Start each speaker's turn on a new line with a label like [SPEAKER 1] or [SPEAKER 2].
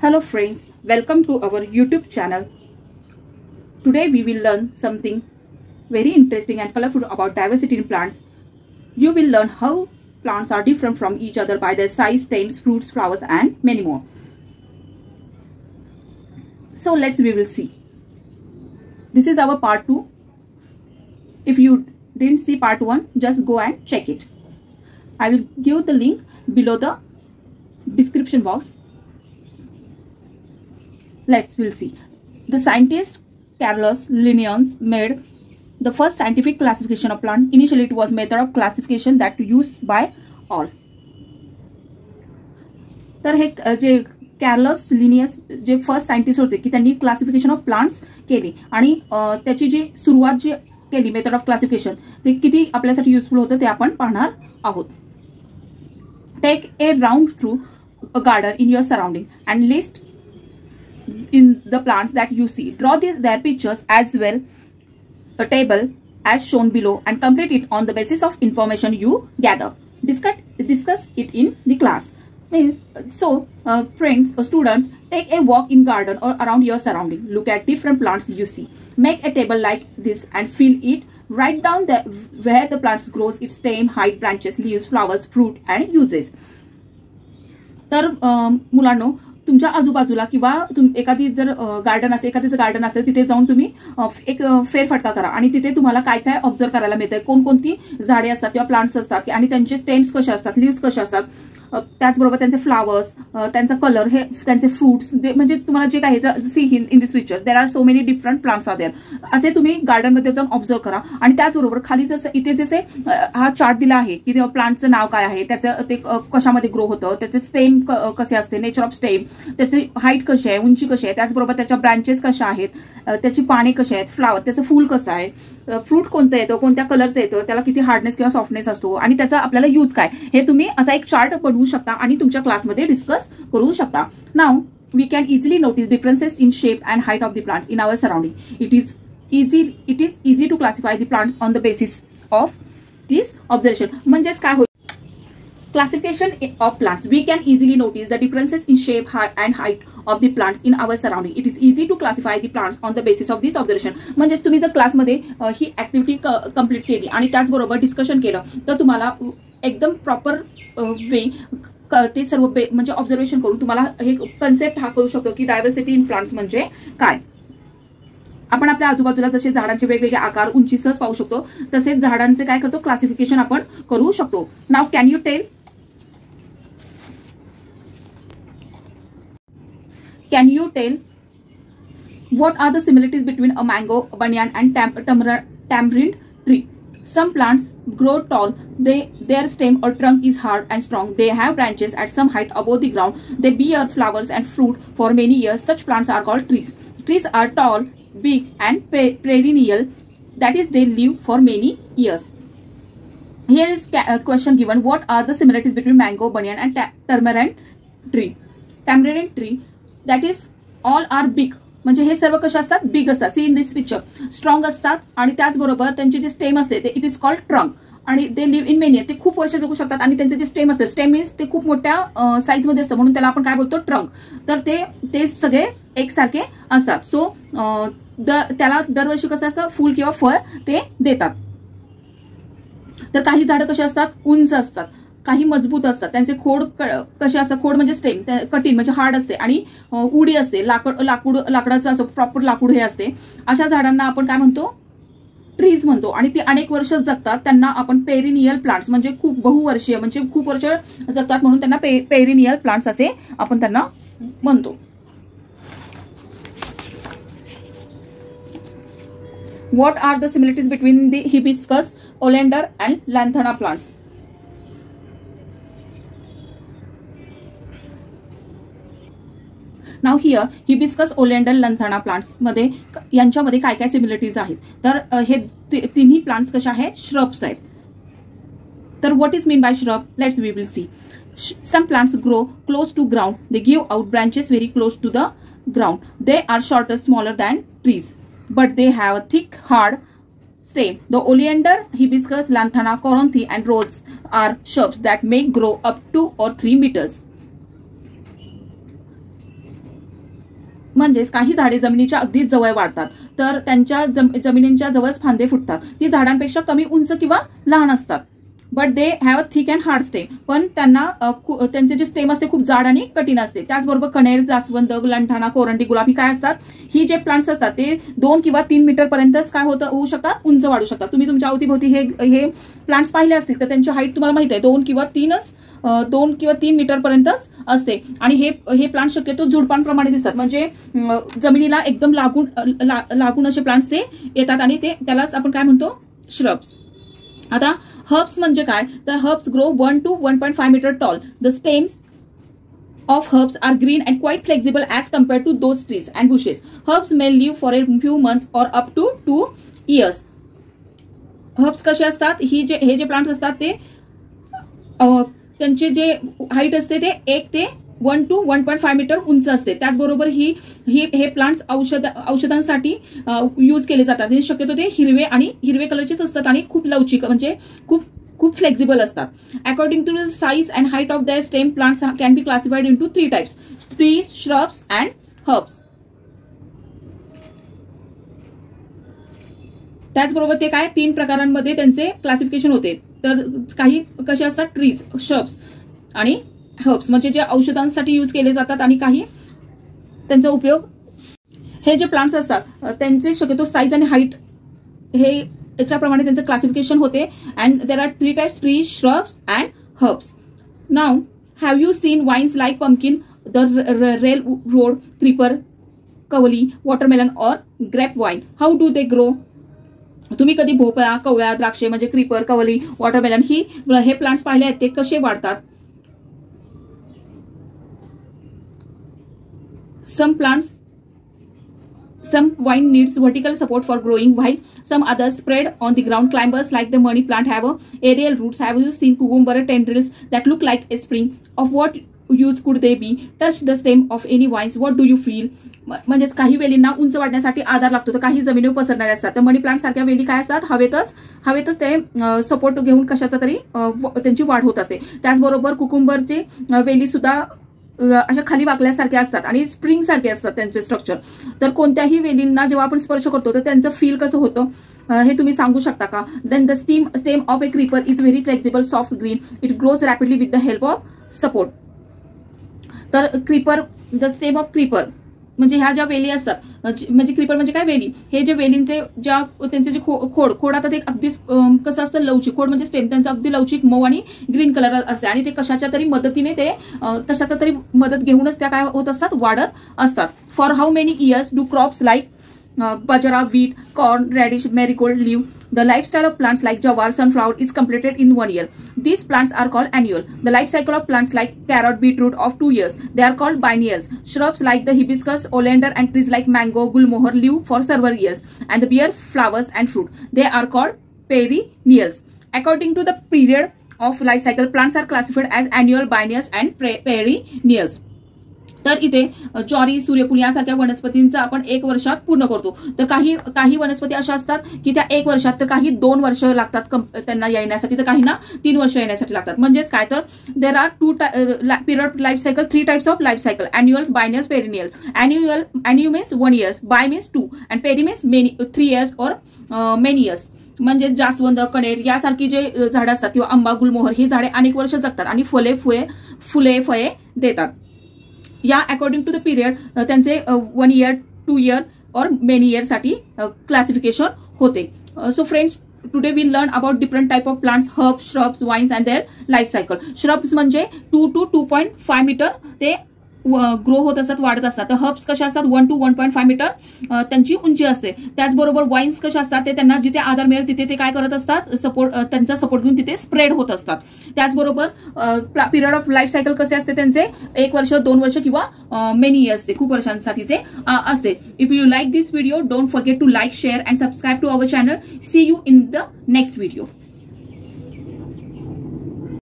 [SPEAKER 1] Hello friends, welcome to our YouTube channel. Today we will learn something very interesting and colorful about diversity in plants. You will learn how plants are different from each other by their size, stems, fruits, flowers and many more. So we will see. This is our part 2. If you didn't see part 1, just go and check it. I will give the link below the description box. We'll see. The scientist Carolus Linnaeus made the first scientific classification of plant. Initially, it was method of classification that used by all. तर हे जे कॅर्लस Linnaeus जे first scientist होते की त्यांनी classification of plants केली आणि त्याची जी सुरुवात जी केली मेथड ऑफ क्लासिफिकेशन ते किती आपल्यासाठी युजफुल होतं ते आपण पाहणार आहोत. Take a round through a garden in your surrounding and list in the plants that you see. Draw their pictures as well, a table as shown below, and complete it on the basis of information you gather. Discuss it in the class. So friends or students, take a walk in garden or around your surrounding. Look at different plants you see. Make a table like this and fill it. Write down where the plants grows, its stem, height, branches, leaves, flowers, fruit and uses. तर मुलांनो, तुमच्या आजूबाजूला किंवा एखादी जर garden असेल, एखादीचं garden असेल, तिथे जाऊन तुम्ही एक फेरफटका करा आणि तिथे तुम्हाला काय काय ऑब्झर्व करायला मिळतंय, कोणकोणती झाडे असतात किंवा प्लांट्स असतात आणि त्यांचे स्टेम्स कसे असतात, लिव्स कसे असतात, त्याचबरोबर त्यांचे फ्लावर्स, त्यांचा कलर, हे त्यांचे फ्रुट्स, म्हणजे तुम्हाला जे काही see in this picture there are so many different plants are there, असे तुम्ही गार्डनमध्ये जाऊन ऑब्झर्व करा. आणि त्याचबरोबर खाली जसं इथे जसे हा चार्ट दिला आहे की प्लांटचं नाव काय आहे, त्याचं ते कशामध्ये ग्रो होतं, त्याचे स्टेम कसे असते, नेचर ऑफ स्टेम, त्याची हाईट कशी आहे, उंची कशी आहे, त्याचबरोबर त्याच्या ब्रांचेस कशा आहेत, त्याची पाने कशी आहेत, फ्लावर त्याचं फूल कसं आहे, फ्रूट कोणतं येतं, कोणत्या कलरचं येतं, त्याला किती हार्डनेस किंवा सॉफ्टनेस असतो आणि त्याचा आपल्याला यूज काय, हे तुम्ही असा एक चार्ट बनवू शकता आणि तुमच्या क्लासमध्ये डिस्कस करू शकता. Now we can easily notice differences in shape and height of the plants in our surrounding. It is easy to classify the plants on the basis of this observation. म्हणजेच काय होईल, classification of plants, we can easily notice the differences in shape and height of the plants in our surrounding. It is easy to classify the plants on the basis of this observation. म्हणजे तुम्ही जर क्लासमध्ये ही activity complete केली आणि त्याचबरोबर discussion केलं तर तुम्हाला एकदम प्रॉपर वे ते सर्व म्हणजे ऑब्झर्वेशन करून तुम्हाला हे कन्सेप्ट हा करू शकतो की डायव्हर्सिटी इन प्लांट्स म्हणजे काय. आपण आपल्या आजूबाजूला जसे झाडांचे वेगवेगळे आकार, उंची सहज पाहू शकतो, तसेच झाडांचे काय करतो क्लासिफिकेशन आपण करू शकतो. नाव Can you tell what are the similarities between a mango, a banyan and tamarind tree? Some plants grow tall. Their stem or trunk is hard and strong. They have branches at some height above the ground. They bear flowers and fruit for many years. Such plants are called trees. Trees are tall, big and perennial. That is, they live for many years. Here is a question given. What are the similarities between mango, banyan and tamarind tree? Tamarind tree, that is all are big. म्हणजे हे सर्व कसे असतात, big असतात. See in this picture, strong असतात आणि त्याचबरोबर त्यांचे जे स्टेम असते ते इट इज कॉल्ड ट्रंक आणि दे लिव्ह इन मेनी. ते खूप वर्ष जगू शकतात आणि त्यांचे जे स्टेम असते, स्टेम मीन्स ते खूप मोठ्या साईजमध्ये असतं म्हणून त्याला आपण काय बोलतो, ट्रंक. तर ते सगळे एकसारखे असतात. सो त्याला दरवर्षी कसं असतं, फूल किंवा फळ ते देतात. तर काही झाडं कशी असतात, उंच असतात, काही मजबूत असतात, त्यांचे खोड कसे असतात, खोड म्हणजे स्टेम कठीण म्हणजे हार्ड असते आणि उडी असते, लाकडाचं असं प्रॉपर लाकूड हे असते. अशा झाडांना आपण काय म्हणतो, ट्रीज म्हणतो आणि ती अनेक वर्ष जगतात. त्यांना आपण पेरिनियल प्लांट्स म्हणजे खूप बहुवर्षीय म्हणजे खूप वर्ष जगतात म्हणून त्यांना पेरिनियल प्लांट्स असे आपण त्यांना म्हणतो. What are the similarities between the hibiscus, oleander and lantana plants? Now here hibiscus, oleander, lantana plants मध्ये यांच्यामध्ये काय काय सिमिलरिटीज आहेत. तर हे तिन्ही प्लांट्स कशा आहेत, श्रब्स आहेत. तर what is mean by shrub, let's we will see. Some plants grow close to ground. They give out branches very close to the ground. They are shorter, smaller than trees, but they have a thick, hard stem. The oleander, hibiscus, lantana, coranthi and rose are shrubs that may grow up to or 3 meters. म्हणजेच काही झाडे जमिनीच्या अगदी जवळ वाढतात तर त्यांच्या जमिनींच्या जवळच फांदे फुटतात. ती झाडांपेक्षा कमी उंच किंवा लहान असतात. But they have a thick and hard stem. पण त्यांना त्यांचे जे स्टेम असते खूप जाड आणि कठीण असते. त्याचबरोबर कणेर, जास्वंद, लंठाणा, कोरंडी, गुलाबी काय असतात, ही जे प्लांट्स असतात ते 2 किंवा 3 मीटर पर्यंतच काय होऊ शकतात, उंच वाढू शकतात. तुम्ही तुमच्या अवतीभोवती हे प्लांट्स पाहिले असतील तर त्यांची हाईट तुम्हाला माहिती आहे 2 किंवा 3 मीटर पर्यंतच असते. आणि हे प्लांट शक्यतो झुडपांप्रमाणे दिसतात. म्हणजे जमिनीला एकदम लागून असे प्लांट्स ते येतात आणि त्यालाच आपण काय म्हणतो, श्रब्स. आता हर्ब्स म्हणजे काय तर herbs grow 1 to 1.5 metre tall. The stems of herbs are green and quite flexible as compared to those trees and bushes. Herbs may live for a few months or up to 2 years. Herbs कसे असतात, हे जे plants असतात ते त्यांचे जे height असते ते 1 to 1.5 मीटर उंच असते. त्याचबरोबर हे प्लांट्स औषधांसाठी यूज केले जातात. शक्यतो ते हिरवे कलरचेच असतात आणि खूप लवचिक म्हणजे खूप फ्लेक्झिबल असतात. According to the size and height of their stem plants can be classified into 3 types, trees, shrubs and herbs. त्याचबरोबर ते काय 3 प्रकारांमध्ये त्यांचे क्लासिफिकेशन होते. तर काही कसे असतात, ट्रीज, श्रब्स आणि हर्ब्स म्हणजे जे औषधांसाठी यूज केले जातात आणि काही त्यांचा उपयोग. हे जे प्लांट्स असतात त्यांचे शक्यतो साईज आणि हाईट हे याच्याप्रमाणे त्यांचं क्लासिफिकेशन होते. And there are 3 types, trees, shrubs and herbs. Now have you seen vines like pumpkin, the rail road, creeper, कवली, वॉटरमेलन और grape vine. How do they grow. तुम्ही कधी भोपळा, कवळ्या, द्राक्षे म्हणजे क्रीपर, कवली, वॉटरमेलन हे प्लांट्स पाहिले आहेत ते कसे वाढतात. Some vine needs vertical support for growing, while some others spread on the ground. Climbers like the money plant have aerial roots. Have you seen cucumber tendrils that look like a spring? Of what use could they be? Touch the stem of any vines. What do you feel? म्हणजेच काही वेलींना उंच वाढण्यासाठी आधार लागतो तर काही जमिनीवर पसरणारे असतात. तर मनी प्लांट सारख्या वेली काय असतात, हवेतच ते सपोर्ट घेऊन कशाचा तरी त्यांची वाढ होत असते. त्याचबरोबर कुकुंबरचे वेली सुद्धा अशा खाली वाकल्यासारख्या असतात आणि स्प्रिंग सारखे असतात त्यांचे स्ट्रक्चर. तर कोणत्याही वेलींना जेव्हा आपण स्पर्श करतो तर त्यांचं फील कसं होतं हे तुम्ही सांगू शकता का. Then the stem of a creeper is very flexible, soft, green. It grows rapidly with the help of support. तर creeper, the stem of creeper म्हणजे ह्या ज्या वेली असतात, म्हणजे क्रीपर म्हणजे काय, वेली. हे जे वेलींचे त्यांचे जे खोड आता ते अगदी कसं असतं, लवचिक. खोड म्हणजे स्टेम त्यांचा अगदी लवचिक, मऊ आणि ग्रीन कलर असते आणि ते कशाच्या तरी मदतीने कशाचा तरी मदत घेऊनच त्या काय होत असतात, वाढत असतात. For how many years do crops like bajra, wheat, corn, radish, marigold live. The lifestyle of plants like jawar, sunflower is completed in 1 year. These plants are called annual. The life cycle of plants like carrot, beetroot of 2 years. They are called biennials. Shrubs like the hibiscus, oleander and trees like mango, gulmohar live for several years. And the bear flowers and fruit, they are called perennials. According to the period of life cycle, plants are classified as annual, biennials and perennials. तर इथे ज्वारी, सूर्यफूल यासारख्या वनस्पतींचा आपण 1 वर्षात पूर्ण करतो. तर काही वनस्पती अशा असतात की त्या 1 वर्षात, तर काही 2 वर्ष लागतात त्यांना येण्यासाठी, तर काहींना 3 वर्ष येण्यासाठी लागतात. म्हणजेच काय तर there are 2 period life cycle, 3 types of life cycle, annuals, biennials, perennials. Annu means 1 years, bi means 2 and peri means 3 years or many years. म्हणजे जास्वंद, कणेर यासारखी जे झाडं असतात किंवा आंबा, गुलमोहर ही झाडे अनेक वर्ष जगतात आणि फुले फळे देतात. या अकॉर्डिंग टू द पिरियड त्यांचे 1 year, 2 year or many year साठी क्लासिफिकेशन होते. So friends, today we learn about different type of plants, herbs, shrubs, vines and their life cycle. Shrubs म्हणजे 2 to 2.5 मीटर ते ग्रो होत असतात, वाढत असतात. तर हर्ब्स कशा असतात 1 to 1.5 मीटर त्यांची उंची असते. त्याचबरोबर वाईन्स कशा असतात ते त्यांना जिथे आधार मिळेल तिथे ते काय करत असतात, त्यांचा सपोर्ट घेऊन तिथे स्प्रेड होत असतात. त्याचबरोबर पिरियड ऑफ लाईफ सायकल कसे असते त्यांचे 1 वर्ष, 2 वर्ष किंवा मेनी इयर्सचे, खूप वर्षांसाठीचे असते. If you like this video, don't forget to like, share and subscribe to our channel. See you in the next video.